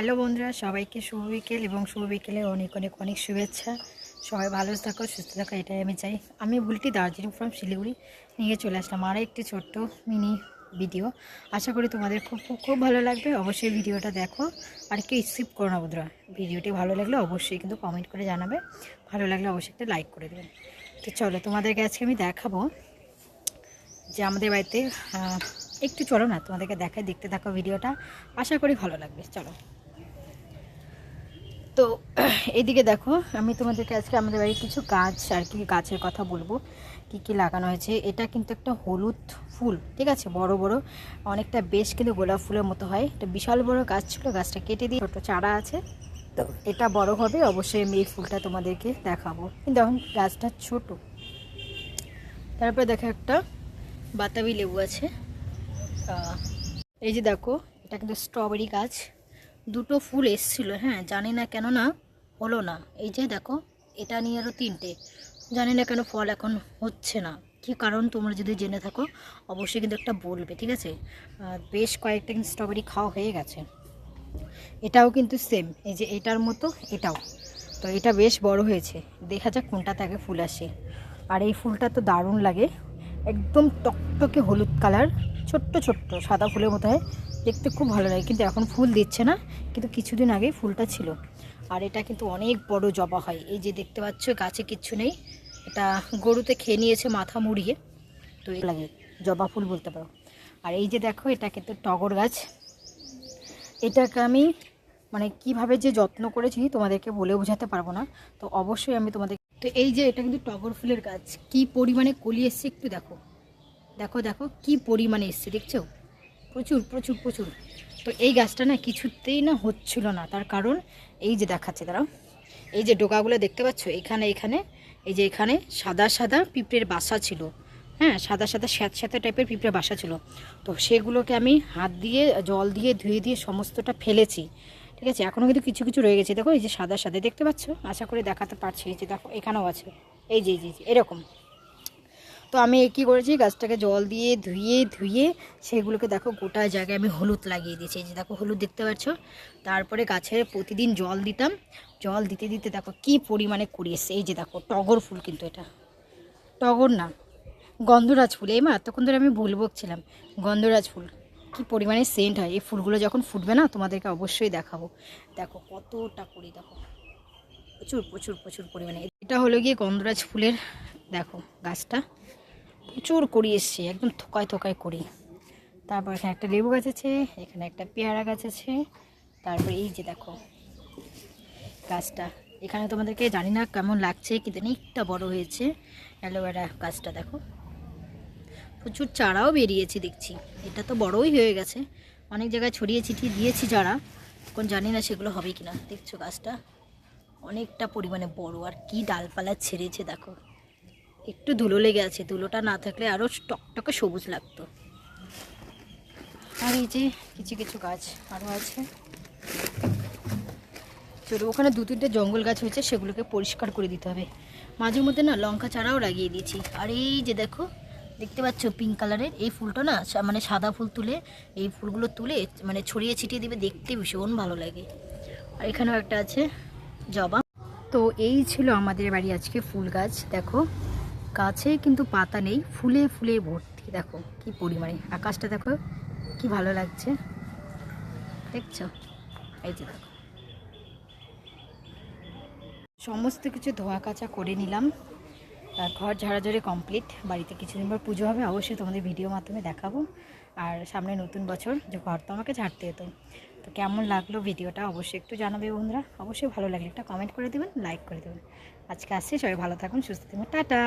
Hello বন্ধুরা, সবাইকে শুভ বিকেল এবং শুভ বিকেলে অনেক অনেক অনেক শুভেচ্ছা। সবাই ভালো থাকো, সুস্থ থাকো, এটাই আমি চাই। আমি বুলটি দার্জিলিং ফ্রম শিলিগুড়ি নিয়ে চলে আসলাম আর একটি ছোট্ট মিনি ভিডিও। আশা করি তোমাদের খুব খুব খুব ভালো লাগবে। অবশ্যই ভিডিওটা দেখো আর কেউ স্কিপ করো না বন্ধুরা। ভিডিওটি ভালো লাগলে অবশ্যই কিন্তু কমেন্ট করে জানাবে, ভালো লাগলে অবশ্যই একটা লাইক করে দেবেন। তো চলো, তোমাদেরকে আজকে আমি দেখাবো যে আমাদের বাড়িতে একটু চলো না, তোমাদেরকে দেখায়, দেখতে থাকো ভিডিওটা, আশা করি ভালো লাগবে। চলো। তো এইদিকে দেখো, আমি তোমাদেরকে আজকে আমাদের বাড়ির কিছু গাছ আর কি গাছের কথা বলবো, কি কি লাগানো হয়েছে। এটা কিন্তু একটা হলুদ ফুল, ঠিক আছে, বড় বড় অনেকটা, বেশ কিন্তু গোলাপ ফুলের মতো হয়। এটা বিশাল বড় গাছ ছিল, গাছটা কেটে দিয়ে ছোটো চারা আছে। তো এটা বড় হবে, অবশ্যই আমি এই ফুলটা তোমাদেরকে দেখাবো, কিন্তু এখন গাছটা ছোট। তারপরে দেখো একটা বাতাবি লেবু আছে। এই যে দেখো, এটা কিন্তু স্ট্রবেরি গাছ, দুটো ফুল এসেছিলো, হ্যাঁ, জানি না কেন না হলো না। এই যে দেখো, এটা নিয়ে আরও তিনটে, জানি না কেন ফল এখন হচ্ছে না, কী কারণ তোমরা যদি জেনে থাকো অবশ্যই কিন্তু একটা বলবে, ঠিক আছে। বেশ কয়েকটা কিন্তু স্ট্রবেরি খাওয়া হয়ে গেছে। এটাও কিন্তু সেম, এই যে এটার মতো এটাও। তো এটা বেশ বড় হয়েছে, দেখা যাক কোনটাতে আগে ফুল আসে। আর এই ফুলটা তো দারুণ লাগে, একদম টকটকে হলুদ কালার, ছোট্ট ছোট্ট সাদা ফুলের মতো হয়, দেখতে খুব ভালো লাগে। কিন্তু এখন ফুল দিচ্ছে না, কিন্তু কিছুদিন আগে ফুলটা ছিল। আর এটা কিন্তু অনেক বড় জবা হয়, এই যে দেখতে পাচ্ছ, গাছে কিচ্ছু নেই, এটা গরুতে খেয়ে নিয়েছে মাথা মুড়িয়ে। তো এই লাগে জবা ফুল বলতে পারো। আর এই যে দেখো, এটা কিন্তু টগর গাছ। এটাকে আমি মানে কিভাবে যে যত্ন করেছি তোমাদেরকে বলে বোঝাতে পারবো না। তো অবশ্যই আমি তোমাদের, তো এই যে এটা কিন্তু টগর ফুলের গাছ, কি পরিমাণে কলি এসছে একটু দেখো, দেখো দেখো কি পরিমাণে এসছে, দেখছো, প্রচুর প্রচুর প্রচুর। তো এই গাছটা না কিছুতেই না হচ্ছিল না, তার কারণ এই যে দেখাচ্ছে তারা, এই যে ডোকাগুলো দেখতে পাচ্ছ, এখানে এখানে এই যে এখানে সাদা সাদা পিঁপড়ের বাসা ছিল, হ্যাঁ, সাদা সাদা স্যাঁতস্যাঁতে টাইপের পিঁপড়ের বাসা ছিল। তো সেগুলোকে আমি হাত দিয়ে জল দিয়ে ধুয়ে দিয়ে সমস্তটা ফেলেছি, ঠিক আছে। এখনও কিন্তু কিছু কিছু রয়ে গেছে, দেখো এই যে সাদা সাদা দেখতে পাচ্ছ, আশা করে দেখাতে পারছি। এই যে দেখো এখানেও আছে, এই যে এরকম। তো আমি কী করেছি, গাছটাকে জল দিয়ে ধুয়ে ধুয়ে সেগুলোকে দেখো গোটা জায়গায় আমি হলুদ লাগিয়ে দিয়েছি, এই যে দেখো হলুদ দেখতে পাচ্ছ। তারপরে গাছে প্রতিদিন জল দিতাম, জল দিতে দিতে দেখো কি পরিমাণে কুড়ি এসছে। এই যে দেখো টগর ফুল, কিন্তু এটা টগর না, গন্ধরাজ ফুল। এই মা তখন ধরে আমি ভুল বকছিলাম, গন্ধরাজ ফুল। কি পরিমাণে সেন্ট হয় এই ফুলগুলো, যখন ফুটবে না তোমাদেরকে অবশ্যই দেখাবো। দেখো কতটা কুড়ি, দেখো প্রচুর প্রচুর প্রচুর পরিমাণে। এটা হলো গিয়ে গন্ধরাজ ফুলের, দেখো গাছটা প্রচুর কড়ি এসছে, একদম থোকায় থোকায় কড়ি। তারপর এখানে একটা লেবু গাছ আছে, এখানে একটা পেয়ারা গাছ আছে। তারপরে এই যে দেখো গাছটা, এখানে তোমাদেরকে জানি না কেমন লাগছে, কিন্তু অনেকটা বড় হয়েছে অ্যালোভেরা গাছটা, দেখো প্রচুর চারাও বেরিয়েছে দেখছি। এটা তো বড়ই হয়ে গেছে, অনেক জায়গায় ছড়িয়ে ছিটিয়ে দিয়েছি চারা, এখন জানি না সেগুলো হবে কিনা। দেখছো গাছটা অনেকটা পরিমাণে বড়, আর কি ডালপালা ছেড়েছে দেখো, একটু ধুলো লেগে আছে, ধুলোটা না থাকলে আরও টকটকে সবুজ লাগতো। আর এই যে কিছু কিছু গাছ আরও আছে, চলো ওখানে দু তিনটে জঙ্গল গাছ হয়েছে, সেগুলোকে পরিষ্কার করে দিতে হবে। মাঝে মধ্যে না লঙ্কা চারাও লাগিয়ে দিয়েছি। আর এই যে দেখো, দেখতে পাচ্ছ পিঙ্ক কালারের এই ফুলটা না, মানে সাদা ফুল তুলে, এই ফুলগুলো তুলে মানে ছড়িয়ে ছিটিয়ে দিবে, দেখতে ভীষণ ভালো লাগে। আর এখানেও একটা আছে জবা। তো এই ছিল আমাদের বাড়ি আজকে ফুল গাছ। দেখো গাছে কিন্তু পাতা নেই, ফুলে ফুলে ভর্তি, দেখো কি পরিমাণে। আকাশটা দেখো কি ভালো লাগছে, দেখছো, এই যে দেখো সমস্ত কিছু ধোয়া কাচা করে নিলাম, ঘর ঝাড়াঝাড়ি কমপ্লিট। বাড়িতে কিছুদিন পর পুজো হবে, অবশ্যই তোমাদের ভিডিও মাধ্যমে দেখাবো। আর সামনে নতুন বছর, যে ঘর তো আমাকে ঝাড়তে হতো। তো কেমন লাগলো ভিডিওটা অবশ্যই একটু জানাবে বন্ধুরা, অবশ্যই ভালো লাগলে একটা কমেন্ট করে দেবেন, লাইক করে দেবেন। আজকে আসছি, সবাই ভালো থাকুন, সুস্থ থাকুন, টাটা।